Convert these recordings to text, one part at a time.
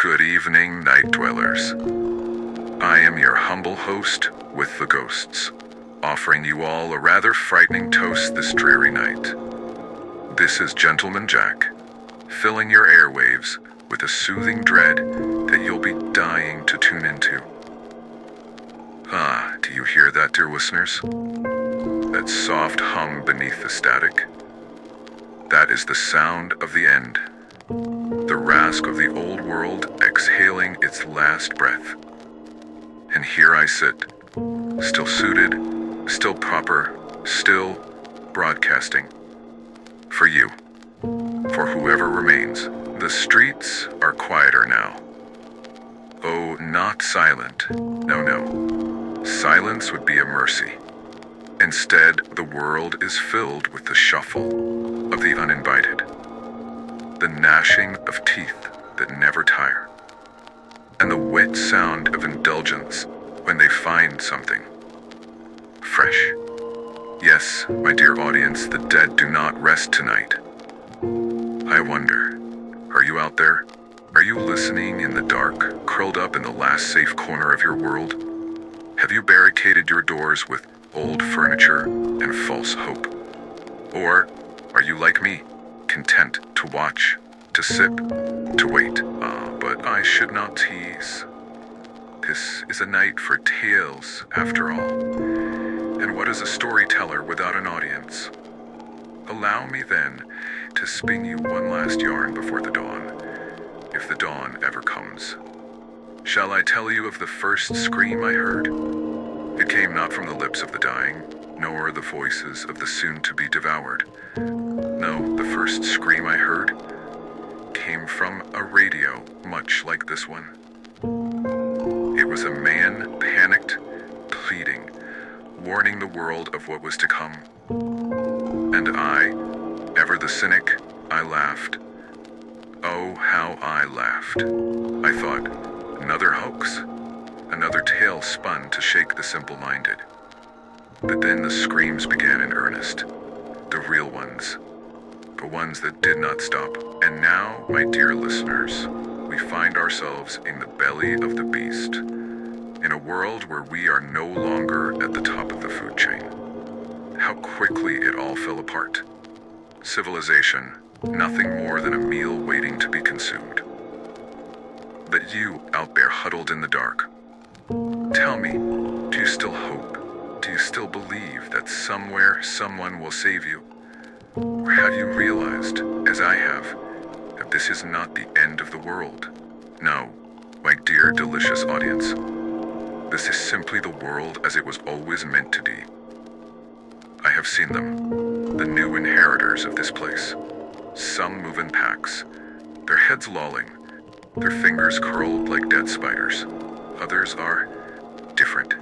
Good evening, night dwellers. I am your humble host with the ghosts, offering you all a rather frightening toast this dreary night. This is Gentleman Jack, filling your airwaves with a soothing dread that you'll be dying to tune into. Ah, do you hear that, dear listeners? That soft hum beneath the static? That is the sound of the end. The rasp of the old world exhaling its last breath. And here I sit, still suited, still proper, still broadcasting. For you, for whoever remains. The streets are quieter now. Oh, not silent. No. Silence would be a mercy. Instead, the world is filled with the shuffle of the uninvited. The gnashing of teeth that never tire, and the wet sound of indulgence when they find something fresh. Yes, my dear audience, the dead do not rest tonight. I wonder, are you out there? Are you listening in the dark, curled up in the last safe corner of your world? Have you barricaded your doors with old furniture and false hope? Or are you like me, content to watch, to sip, to wait? But I should not tease. This is a night for tales, after all. And what is a storyteller without an audience? Allow me then to spin you one last yarn before the dawn, if the dawn ever comes. Shall I tell you of the first scream I heard? It came not from the lips of the dying, nor the voices of the soon-to-be devoured. No, the first scream I heard came from a radio much like this one. It was a man panicked, pleading, warning the world of what was to come. And I, ever the cynic, I laughed. Oh, how I laughed. I thought, another hoax, another tale spun to shake the simple-minded. But then the screams began in earnest, the real ones, the ones that did not stop. And now, my dear listeners, we find ourselves in the belly of the beast, in a world where we are no longer at the top of the food chain. How quickly it all fell apart. Civilization, nothing more than a meal waiting to be consumed. But you, out there huddled in the dark, tell me, do you still hope? Do you still believe that somewhere someone will save you? Or have you realized, as I have, that this is not the end of the world? No, my dear delicious audience. This is simply the world as it was always meant to be. I have seen them, the new inheritors of this place. Some move in packs, their heads lolling, their fingers curled like dead spiders. Others are different.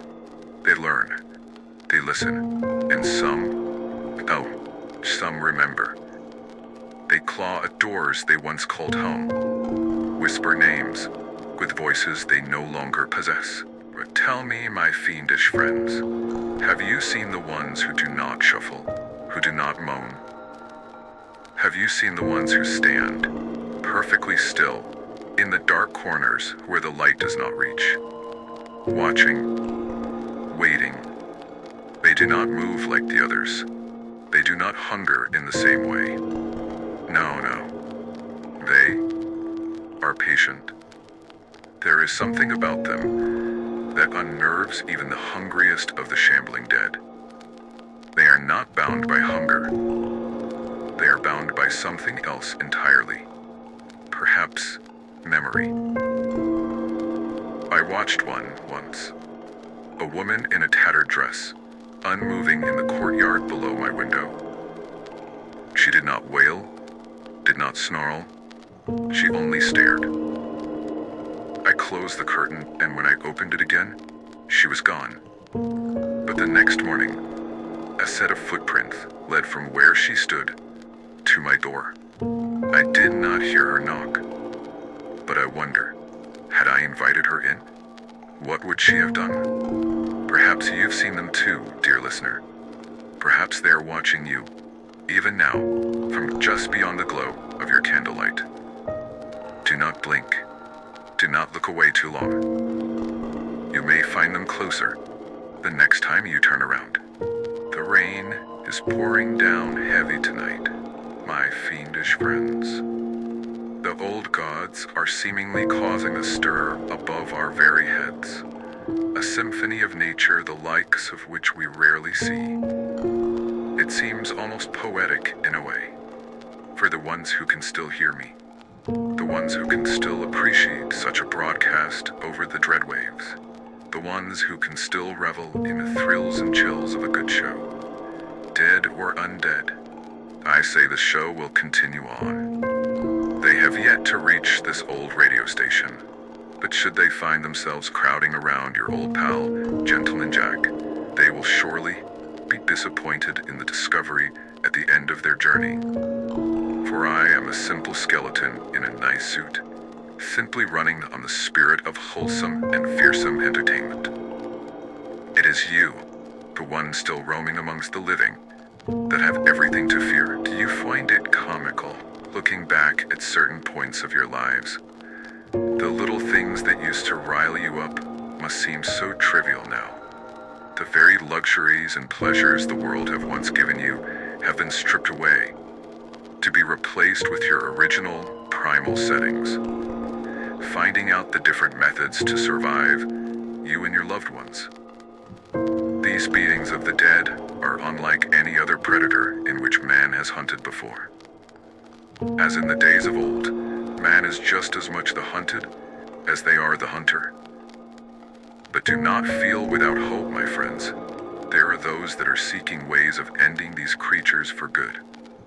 They learn, they listen, and some remember. They claw at doors they once called home, whisper names with voices they no longer possess. But tell me, my fiendish friends, have you seen the ones who do not shuffle, who do not moan? Have you seen the ones who stand, perfectly still, in the dark corners where the light does not reach? Watching, waiting. They do not move like the others. They do not hunger in the same way. No. They are patient. There is something about them that unnerves even the hungriest of the shambling dead. They are not bound by hunger. They are bound by something else entirely. Perhaps memory. I watched one once. A woman in a tattered dress, unmoving in the courtyard below my window. She did not wail, did not snarl. She only stared. I closed the curtain, and when I opened it again, she was gone. But the next morning, a set of footprints led from where she stood to my door. I did not hear her knock, but I wonder, had I invited her in? What would she have done? Perhaps you've seen them too, dear listener. Perhaps they're watching you, even now, from just beyond the glow of your candlelight. Do not blink. look away too long. You may find them closer the next time you turn around. The rain is pouring down heavy tonight, my fiendish friends. The old gods are seemingly causing a stir above our very heads, a symphony of nature the likes of which we rarely see. It seems almost poetic in a way, for the ones who can still hear me, the ones who can still appreciate such a broadcast over the dreadwaves, the ones who can still revel in the thrills and chills of a good show. Dead or undead, I say the show will continue on. They have yet to reach this old radio station, but should they find themselves crowding around your old pal, Gentleman Jack, they will surely be disappointed in the discovery at the end of their journey. For I am a simple skeleton in a nice suit, simply running on the spirit of wholesome and fearsome entertainment. It is you, the one still roaming amongst the living, that have everything to fear. Do you find it comical, looking back at certain points of your lives? The little things that used to rile you up must seem so trivial now. The very luxuries and pleasures the world have once given you have been stripped away, to be replaced with your original, primal settings. Finding out the different methods to survive, you and your loved ones. These beings of the dead are unlike any other predator in which man has hunted before. As in the days of old, man is just as much the hunted as they are the hunter. But do not feel without hope, my friends. There are those that are seeking ways of ending these creatures for good.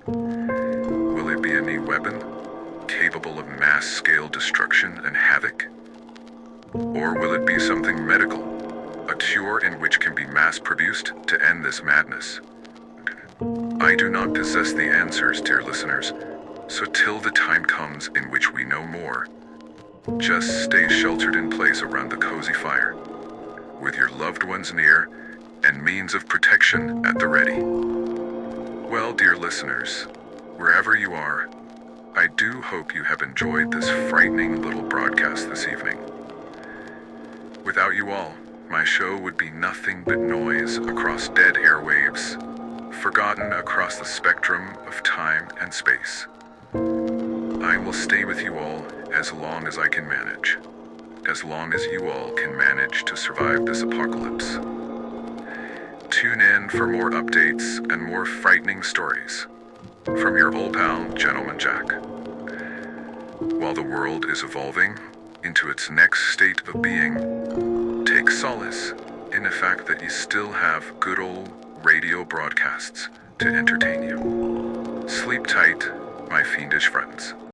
Will it be a new weapon, capable of mass-scale destruction and havoc? Or will it be something medical, a cure in which can be mass-produced to end this madness? I do not possess the answers, dear listeners, so till the time comes in which we know more, just stay sheltered in place around the cozy fire, with your loved ones near and means of protection at the ready. Well, dear listeners, wherever you are, I do hope you have enjoyed this frightening little broadcast this evening. Without you all, my show would be nothing but noise across dead airwaves, forgotten across the spectrum of time and space. I will stay with you all as long as I can manage, as long as you all can manage to survive this apocalypse. Tune in for more updates and more frightening stories from your old pal, Gentleman Jack. While the world is evolving into its next state of being, take solace in the fact that you still have good old radio broadcasts to entertain you. Sleep tight, my fiendish friends.